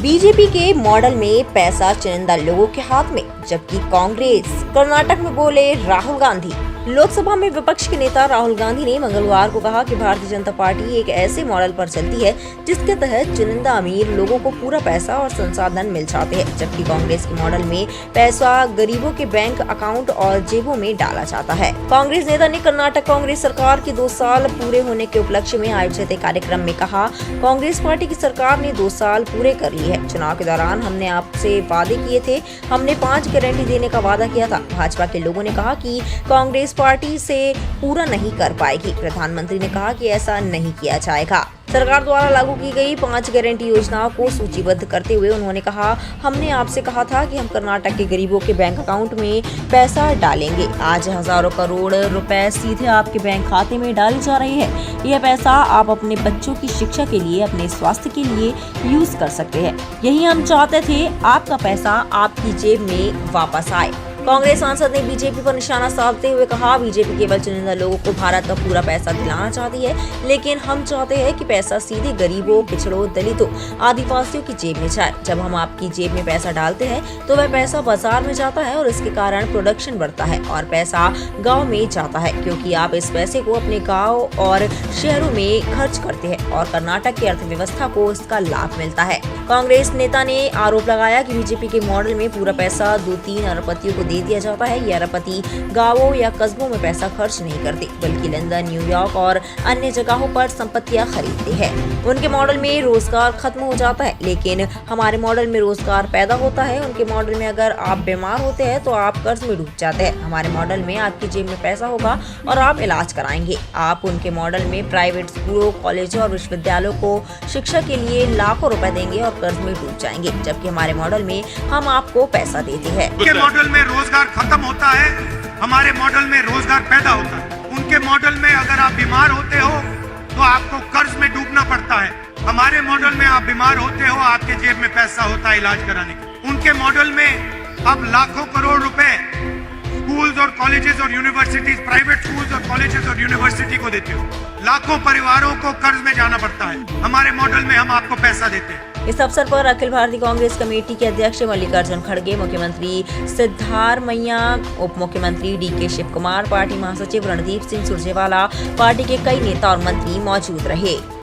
BJP के model में पैसा चुनिंदा लोगों के हाथ में, जबकि कांग्रेस कर्नाटक में बोले राहुल गांधी। लोकसभा में विपक्ष के नेता राहुल गांधी ने मंगलवार को कहा कि भारतीय जनता पार्टी एक ऐसे मॉडल पर चलती है जिसके तहत चुनिंदा अमीर लोगों को पूरा पैसा और संसाधन मिल जाते हैं, जबकि कांग्रेस के मॉडल में पैसा गरीबों के बैंक अकाउंट और जेबों में डाला जाता है। कांग्रेस नेता ने कर्नाटक कांग्रेस सरकार के 2 साल पूरे होने के उपलक्ष्य में आयोजित एक कार्यक्रम में कहा, कांग्रेस पार्टी की सरकार ने 2 साल पूरे कर लिए है। चुनाव के दौरान हमने आपसे वादे किए थे, हमने 5 गारंटी देने का वादा किया था। भाजपा के लोगों ने कहा कि कांग्रेस पार्टी से पूरा नहीं कर पाएगी। प्रधानमंत्री ने कहा कि ऐसा नहीं किया जाएगा। सरकार द्वारा लागू की गई 5 गारंटी योजनाओं को सूचीबद्ध करते हुए उन्होंने कहा, हमने आपसे कहा था कि हम कर्नाटक के गरीबों के बैंक अकाउंट में पैसा डालेंगे। आज हजारों करोड़ रुपए सीधे आपके बैंक खाते में डाले जा रहे हैं। यह पैसा आप अपने बच्चों की शिक्षा के लिए, अपने स्वास्थ्य के लिए यूज कर सकते हैं। यही हम चाहते थे, आपका पैसा आपकी जेब में वापस आए। कांग्रेस सांसद ने बीजेपी पर निशाना साधते हुए कहा, बीजेपी केवल चुनिंदा लोगों को भारत का पूरा पैसा दिलाना चाहती है, लेकिन हम चाहते हैं कि पैसा सीधे गरीबों, पिछड़ों, दलितों, आदिवासियों की जेब में जाए। जब हम आपकी जेब में पैसा डालते हैं तो वह पैसा बाजार में जाता है और इसके कारण प्रोडक्शन बढ़ता है और पैसा गाँव में जाता है, क्योंकि आप इस पैसे को अपने गाँव और शहरों में खर्च करते हैं और कर्नाटक की अर्थव्यवस्था को इसका लाभ मिलता है। कांग्रेस नेता ने आरोप लगाया कि बीजेपी के मॉडल में पूरा पैसा 2-3 अरबपतियों को दे दिया जाता है। ये अरबपति गांवों या कस्बों में पैसा खर्च नहीं करते, बल्कि लंदन, न्यूयॉर्क और अन्य जगहों पर संपत्तियां खरीदते हैं। उनके मॉडल में रोजगार खत्म हो जाता है, लेकिन हमारे मॉडल में रोजगार पैदा होता है। उनके मॉडल में अगर आप बीमार होते हैं तो आप कर्ज में डूब जाते हैं। हमारे मॉडल में आपकी जेब में पैसा होगा और आप इलाज कराएंगे। आप उनके मॉडल में प्राइवेट स्कूलों, कॉलेजों और विश्वविद्यालयों को शिक्षा के लिए लाखों रुपए देंगे और कर्ज में डूब जाएंगे, जबकि हमारे मॉडल में हम आपको पैसा देते हैं। उनके मॉडल में रोजगार खत्म होता है, हमारे मॉडल में रोजगार पैदा होता है। उनके मॉडल में अगर आप बीमार होते हो तो आपको कर्ज में डूबना पड़ता है। हमारे मॉडल में आप बीमार होते हो, आपके जेब में पैसा होता है इलाज कराने का। उनके मॉडल में आप लाखों करोड़ रुपए स्कूल्स और कॉलेजेस और यूनिवर्सिटीज, प्राइवेट स्कूल्स और कॉलेजेस और यूनिवर्सिटी को देते हो। लाखों परिवारों को कर्ज में जाना पड़ता है। हमारे मॉडल में हम आपको पैसा देते हैं। इस अवसर पर अखिल भारतीय कांग्रेस कमेटी के अध्यक्ष मल्लिकार्जुन खड़गे, मुख्यमंत्री सिद्धारमैया, उप मुख्यमंत्री डीके शिव कुमार, पार्टी महासचिव रणदीप सिंह सुरजेवाला, पार्टी के कई नेता और मंत्री मौजूद रहे।